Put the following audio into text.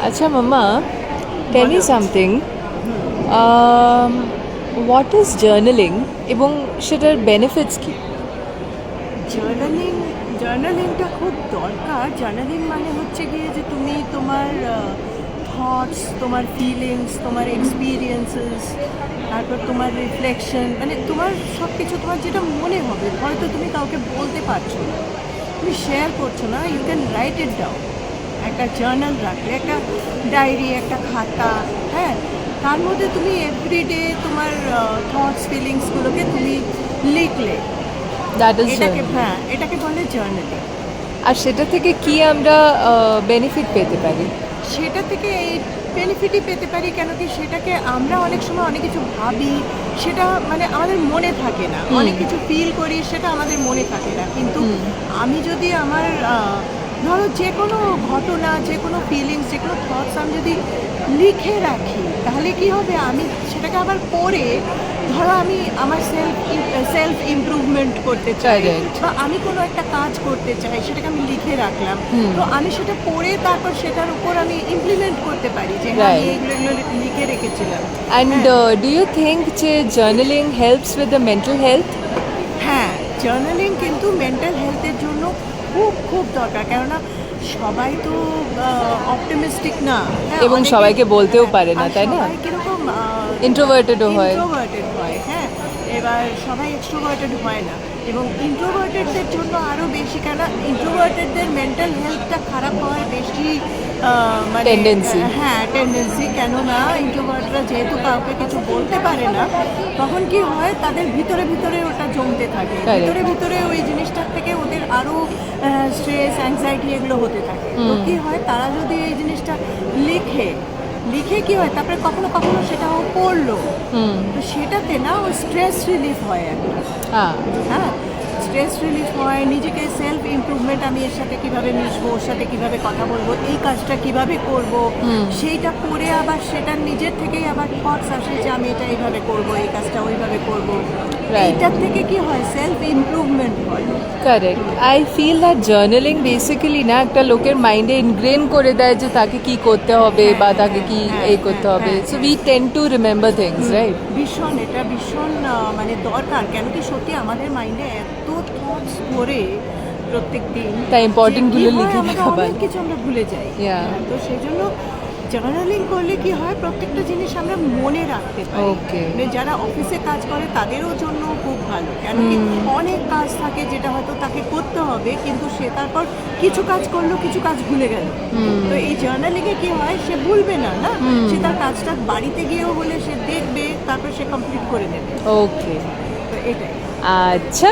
আচ্ছা mumma, tell me something. What is journaling এবং সেটার বেনিফিটস কি? জার্নালিং জার্নালিংটা খুব দরকার। জার্নালিং মানে হচ্ছে গিয়ে যে তুমি তোমার থটস, তোমার ফিলিংস, তোমার এক্সপিরিয়েন্সেস, তারপর তোমার রিফ্লেকশন, মানে তোমার সব কিছু তোমার যেটা মনে হবে, হয়তো তুমি কাউকে বলতে পারছো না, তুমি শেয়ার করছো না, you can write it down. একটা জার্নাল রাখলে, একটা ডায়েরি, একটা খাতা, হ্যাঁ, তার মধ্যে তুমি এভরিডে তোমার থটস ফিলিংসগুলোকে তুমি লিখলে, দ্যাট ইজ এটাকে বলে জার্নালিং। আর সেটা থেকে কি আমরা বেনিফিট পেতে পারি? সেটা থেকে এই বেনিফিটই পেতে পারি, কেন কি সেটাকে আমরা অনেক সময় অনেক কিছু ভাবি, সেটা মানে আমাদের মনে থাকে না, অনেক কিছু ফিল করি, সেটা আমাদের মনে থাকে না। কিন্তু আমি যদি আমার ধরো যে কোনো ঘটনা, যে কোনো ফিলিংস, যে কোনো থটস আমি যদি লিখে রাখি, তাহলে কি হবে, আমি সেটাকে আবার পড়ে, ধরো আমি আমার সেলফ ইমপ্রুভমেন্ট করতে চাই, Correct. বা আমি কোনো একটা কাজ করতে চাই, সেটাকে আমি লিখে রাখলাম, তো আমি সেটা পড়ে তারপর সেটার উপর আমি ইমপ্লিমেন্ট করতে পারি, যে হ্যাঁ আমি Right. এগুলো লিখে রেখেছিলাম। অ্যান্ড হ্যাঁ। ডু ইউ থিঙ্ক যে journaling helps with the mental health? হ্যাঁ, জার্নালিং কিন্তু মেন্টাল হেলথের জন্য খুব খুব দরকার, কেননা সবাই তো অপটিমিস্টিক না, হ্যাঁ, এবং অনেকে- সবাইকে বলতেও পারে না, আর তাই না? সবাই কিরকম ইন্ট্রোভার্টেডও হয়। ইন্ট্রোভার্টেড হয়, হ্যাঁ, এবার সবাই এক্সট্রোভার্টেড হয় না, এবং ইন্ট্রোভার্টেডদের জন্য আরও বেশি, কেন ইন্ট্রোভার্টেডদের মেন্টাল হেলথটা খারাপ হওয়ার বেশি মানে Tendency. হ্যাঁ টেন্ডেন্সি, কেননা ইন্ট্রোভার্টরা যেহেতু কাউকে কিছু বলতে পারে না, তখন কি হয়, তাদের ভিতরে ভিতরে ওটা জমতে থাকে, Correct. ভিতরে ভিতরে ওই জিনিসটার থেকে ওদের আরও স্ট্রেস, অ্যাংজাইটি এগুলো হতে থাকে। তো কি হয়, তারা যদি এই জিনিসটা লিখে লিখে কি হয়, তারপরে কখনো কখনো সেটা ও পড়লো, তো সেটাতে না ও স্ট্রেস রিলিফ হয় একটা, হ্যাঁ। হ্যাঁ, স্ট্রেস রিলিফ হয়, নিজেকে সেলফ ইমপ্রুভমেন্ট, আমি এর সাথে কিভাবে মিশবো, ওর সাথে কিভাবে কথা বলবো, এই কাজটা কিভাবে করব, সেইটা করে আবার সেটা নিজের থেকেই আবার থটস আসে যে আমি এটা এইভাবে করব, এই কাজটা ওইভাবে করব, Right. এইটার থেকে কি হয়, সেলফ ইমপ্রুভমেন্ট হয়। Correct. I feel that journaling basically না একটা লোকের মাইন্ডে ইনগ্রেন করে দেয় যে তাকে কি করতে হবে বা তাকে কি এই করতে হবে, so we tend to remember things, right? ভীষণ, এটা ভীষণ মানে দরকার, কেন কি সত্যি আমাদের মাইন্ডে এত থটস ভরে প্রত্যেক দিন, তাই important গুলো যে কি হয়, লিখে আমাদের রাখা অনেক ভালো। কিছু আমরা ভুলে যাই। Yeah. তো সেই জন্য জার্নালিং করলে কি হয়, প্রত্যেকটা জিনিস আমরা মনে রাখতে পারি। Okay. মানে যারা অফিসে কাজ করে তাদেরও জন্য খুব ভালো, কেন কি অনেক কাজ থাকে যেটা হয়তো তাকে করতে হবে, কিন্তু সে তারপর কিছু কাজ করলো, কিছু কাজ ভুলে গেল, তো এই জার্নালিংয়ে কি হয়, সে ভুলবে না, না, সে তার কাজটা বাড়িতে গিয়েও হলে সে দেখবে, তারপর সে কমপ্লিট করে নেবে, ওকে। তো এটাই। আচ্ছা,